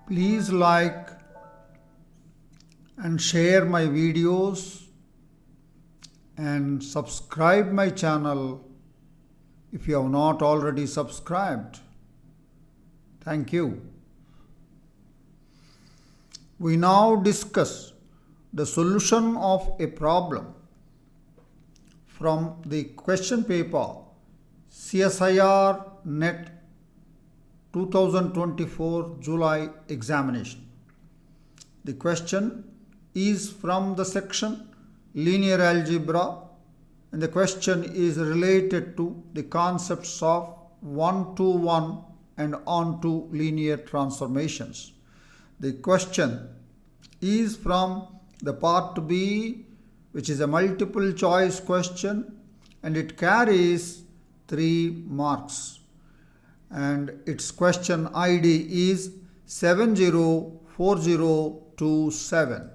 Please like and share my videos and subscribe my channel if you have not already subscribed. Thank you. We now discuss the solution of a problem from the question paper CSIR NET 2024 July examination. The question is from the section Linear Algebra, and the question is related to the concepts of one-to-one and onto linear transformations. The question is from the part B, which is a multiple choice question, and it carries 3 marks. And its question ID is 704027.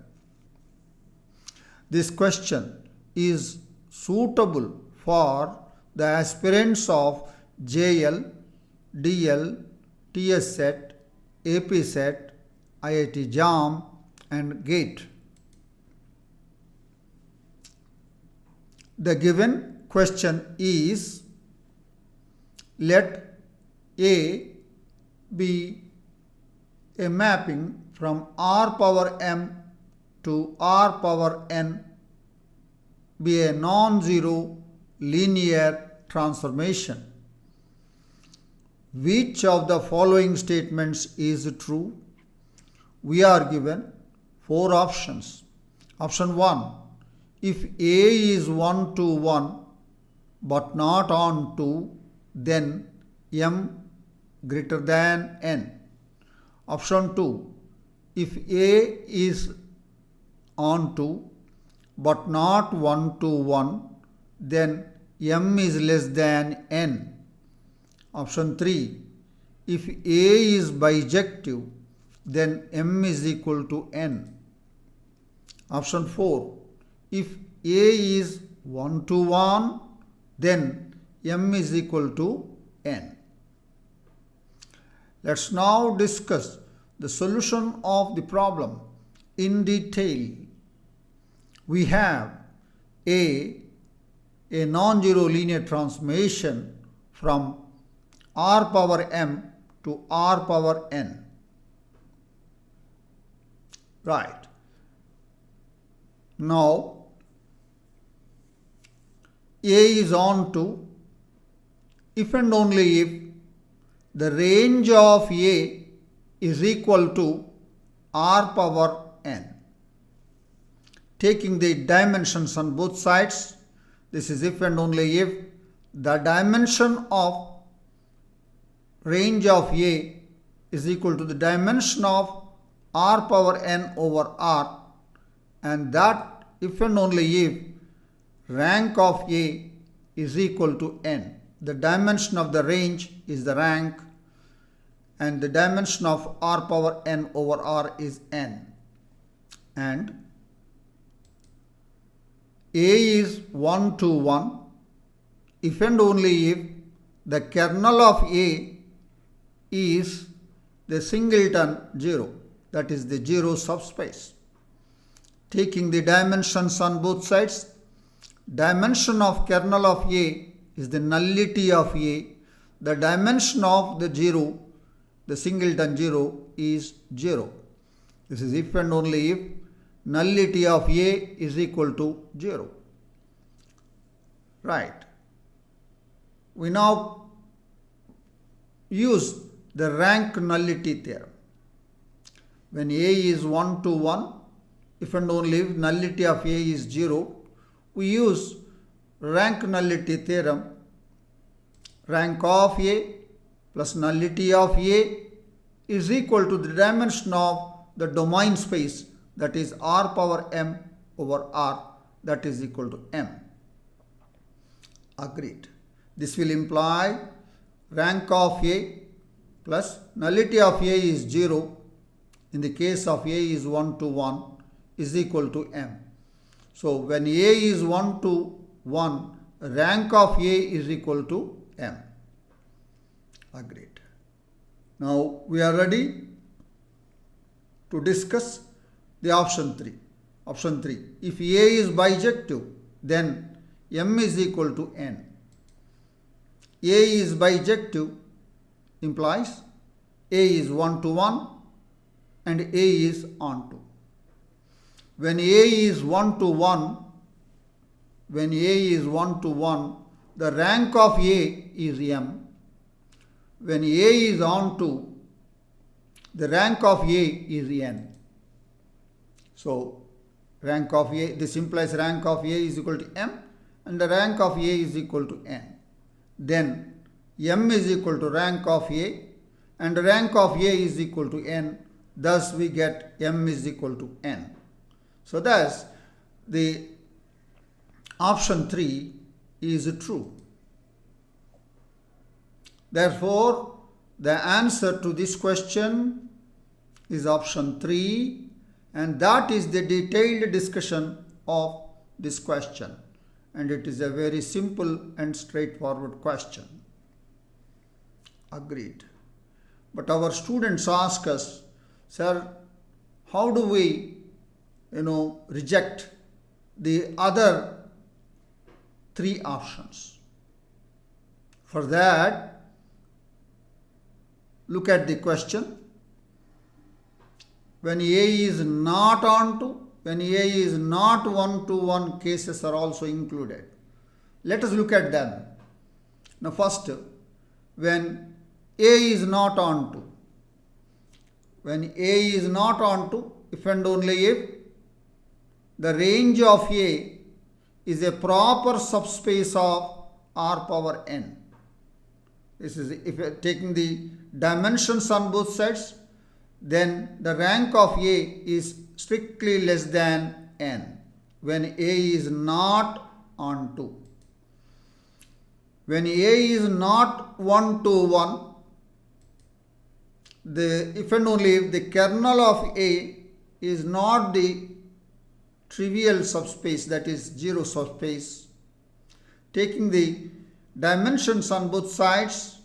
This question is suitable for the aspirants of JL, DL, TS set, AP set, IIT JAM and GATE. The given question is, let A be a mapping from R power M to R power N be a non-zero linear transformation. Which of the following statements is true? We are given 4 options. Option 1. If A is 1 to 1 but not on 2, then M greater than N. Option 2. If A is on 2 but not 1 to 1, then M is less than N. Option 3. If A is bijective, then M is equal to N. Option 4. If A is 1 to 1, then M is equal to N. Let's now discuss the solution of the problem in detail. We have a non-zero linear transformation from R power M to R power N. Right. Now, A is on to if and only if the range of A is equal to R power N. Taking the dimensions on both sides, this is if and only if the dimension of range of A is equal to the dimension of R power N over R, and that if and only if rank of A is equal to N. The dimension of the range is the rank, and the dimension of R power N over R is N. And A is 1 to 1 if and only if the kernel of A is the singleton 0, that is the 0 subspace. Taking the dimensions on both sides, dimension of kernel of A is the nullity of A. The dimension of the 0, the singleton 0, is 0. This is if and only if nullity of A is equal to 0. Right. We now use the rank-nullity theorem. When A is 1 to 1, if and only if nullity of A is 0, we use rank-nullity theorem. Rank of A plus nullity of A is equal to the dimension of the domain space, that is R power M over R, that is equal to M. Agreed. This will imply rank of A plus nullity of A is 0 in the case of A is 1 to 1 is equal to M. So when A is 1 to 1, rank of A is equal to M. Agreed. Now we are ready to discuss the option 3. Option 3. If A is bijective, then M is equal to N. A is bijective implies A is 1 to 1 and A is onto. When A is 1 to 1, the rank of A is M. When A is onto, the rank of A is N. So, rank of A, this implies rank of A is equal to M and the rank of A is equal to N. Then M is equal to rank of A and rank of A is equal to N. Thus, we get M is equal to N. So, thus the option 3 is true. Therefore, the answer to this question is option 3, and that is the detailed discussion of this question. And it is a very simple and straightforward question. Agreed. But our students ask us, sir, how do we reject the other 3 options? For that, look at the question. When A is not onto, when A is not 1 to 1, cases are also included. Let us look at them. Now first, when A is not onto. When A is not onto, if and only if the range of A is a proper subspace of R power n. This is if taking the dimensions on both sides, then the rank of A is strictly less than n when A is not onto. When A is not 1 to 1, if and only if the kernel of A is not the trivial subspace, that is 0 subspace, taking the dimensions on both sides,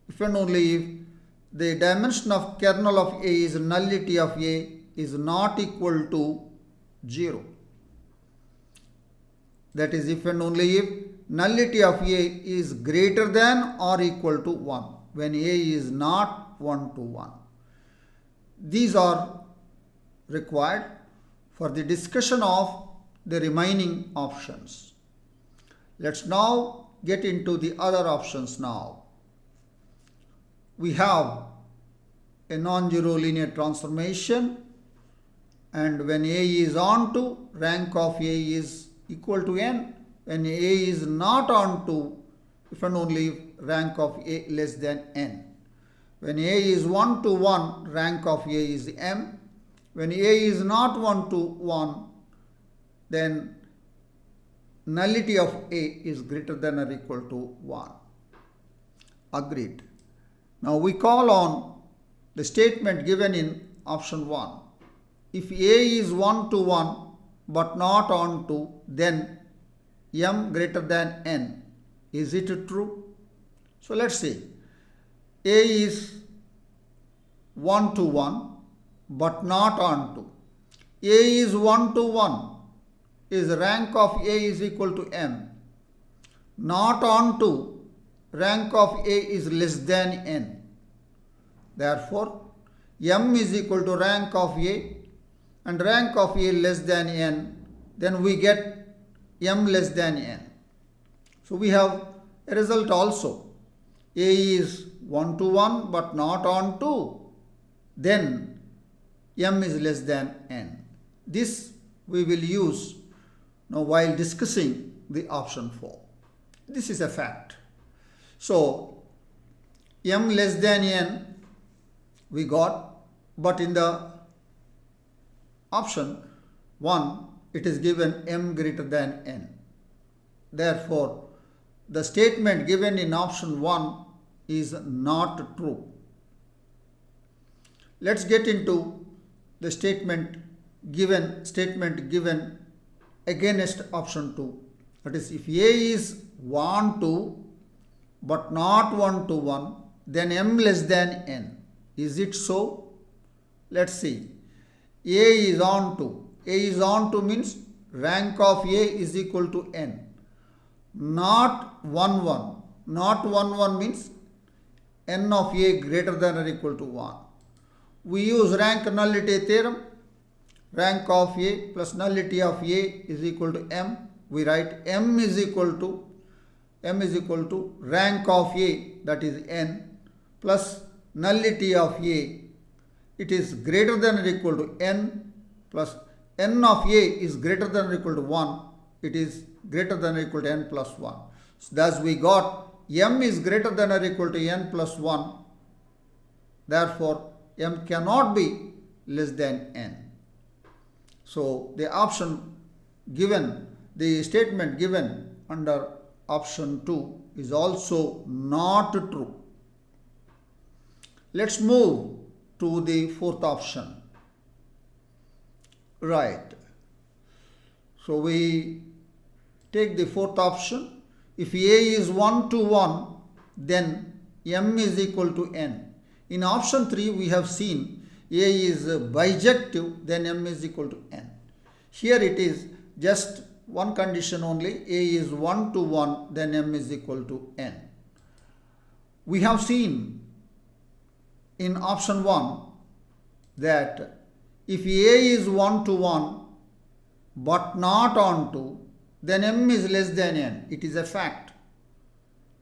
if and only if the dimension of kernel of A is nullity of A is not equal to 0. That is, if and only if nullity of A is greater than or equal to 1, when A is not 1 to 1. These are required for the discussion of the remaining options. Let's now get into the other options now. We have a non-zero linear transformation, and when A is onto, rank of A is equal to n. When A is not onto, if and only if rank of A less than n. When A is 1 to 1, rank of A is m. When A is not 1 to 1, then nullity of A is greater than or equal to 1. Agreed. Now we call on the statement given in option 1. If A is 1 to 1 but not onto, then m greater than n. Is it true? So let's see. A is 1 to 1 but not onto. A is 1 to 1 is rank of A is equal to m. Not onto, rank of A is less than n. Therefore, m is equal to rank of A and rank of A less than n. Then we get m less than n. So we have a result also. A is 1 to 1 but not onto, then m is less than n. This we will use now while discussing the option 4. This is a fact. So m less than n we got, but in the option 1 it is given m greater than n. Therefore, the statement given in option 1 is not true. Let's get into the statement given against option 2. That is, if A is 1 to but not 1 to 1, then m less than n. Is it so? Let's see. A is on to. A is on to means rank of A is equal to n. Not 1 1. Not 1 1 means n of A greater than or equal to 1. We use rank-nullity theorem. Rank of A plus nullity of A is equal to m. We write m is equal to rank of A, that is n, plus nullity of A. It is greater than or equal to n, plus n of A is greater than or equal to 1. It is greater than or equal to n plus 1. So thus we got m is greater than or equal to n plus 1. Therefore, m cannot be less than n. So the option given, the statement given under option 2 is also not true. Let's move to the fourth option. Right. So we take the fourth option. If A is 1 to 1, then m is equal to n. In option 3, we have seen A is bijective, then m is equal to n. Here it is just one condition only. A is 1 to 1, then m is equal to n. We have seen in option 1 that if A is 1 to 1 but not on to, then m is less than n. It is a fact.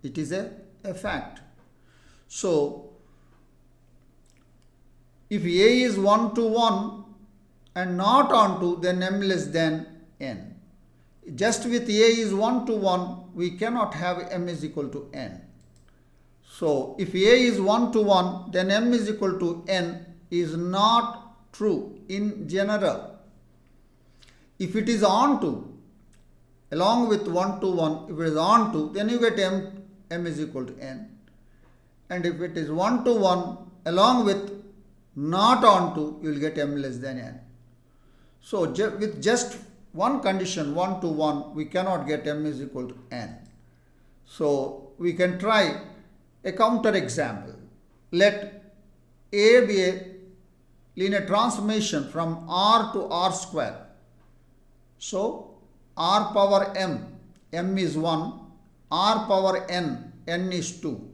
It is a fact. So, if A is 1 to 1 and not on to, then m less than n. Just with A is 1 to 1, we cannot have m is equal to n. So, if A is 1 to 1, then m is equal to n is not true in general. If it is on to, along with 1 to 1, if it is on to, then you get m is equal to n. And if it is 1 to 1, along with not on to, you will get m less than n. So, with just one condition, 1 to 1, we cannot get m is equal to n. So, we can try a counter example. Let A be a linear transformation from R to R square. So, R power m is 1, R power n is 2,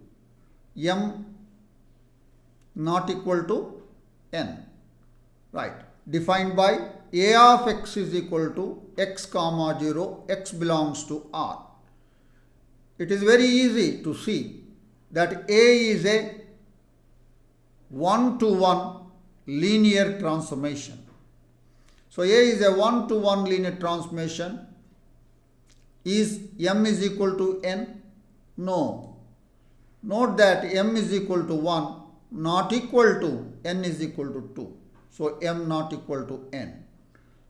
m not equal to n. Right. Defined by A of x is equal to x comma 0, x belongs to R. It is very easy to see that A is a 1 to 1 linear transformation. So, A is a 1 to 1 linear transformation. Is m is equal to n? No. Note that m is equal to 1, not equal to n is equal to 2. So, m not equal to n.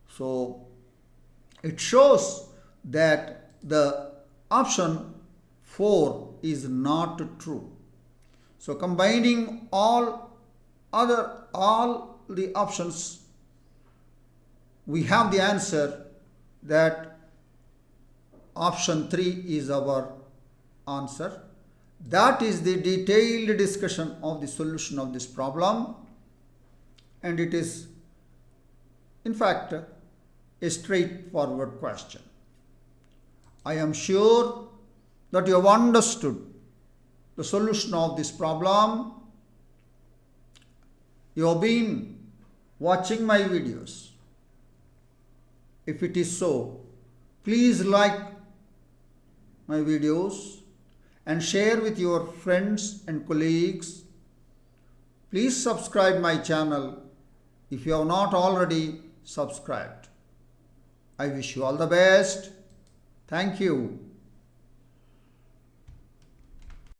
So, it shows that the option 4 is not true. So, combining all the options, we have the answer that option 3 is our answer. That is the detailed discussion of the solution of this problem, and it is in fact a straightforward question. I am sure that you have understood the solution of this problem. You have been watching my videos. If it is so, please like my videos and share with your friends and colleagues. Please subscribe my channel if you have not already subscribed. I wish you all the best. Thank you.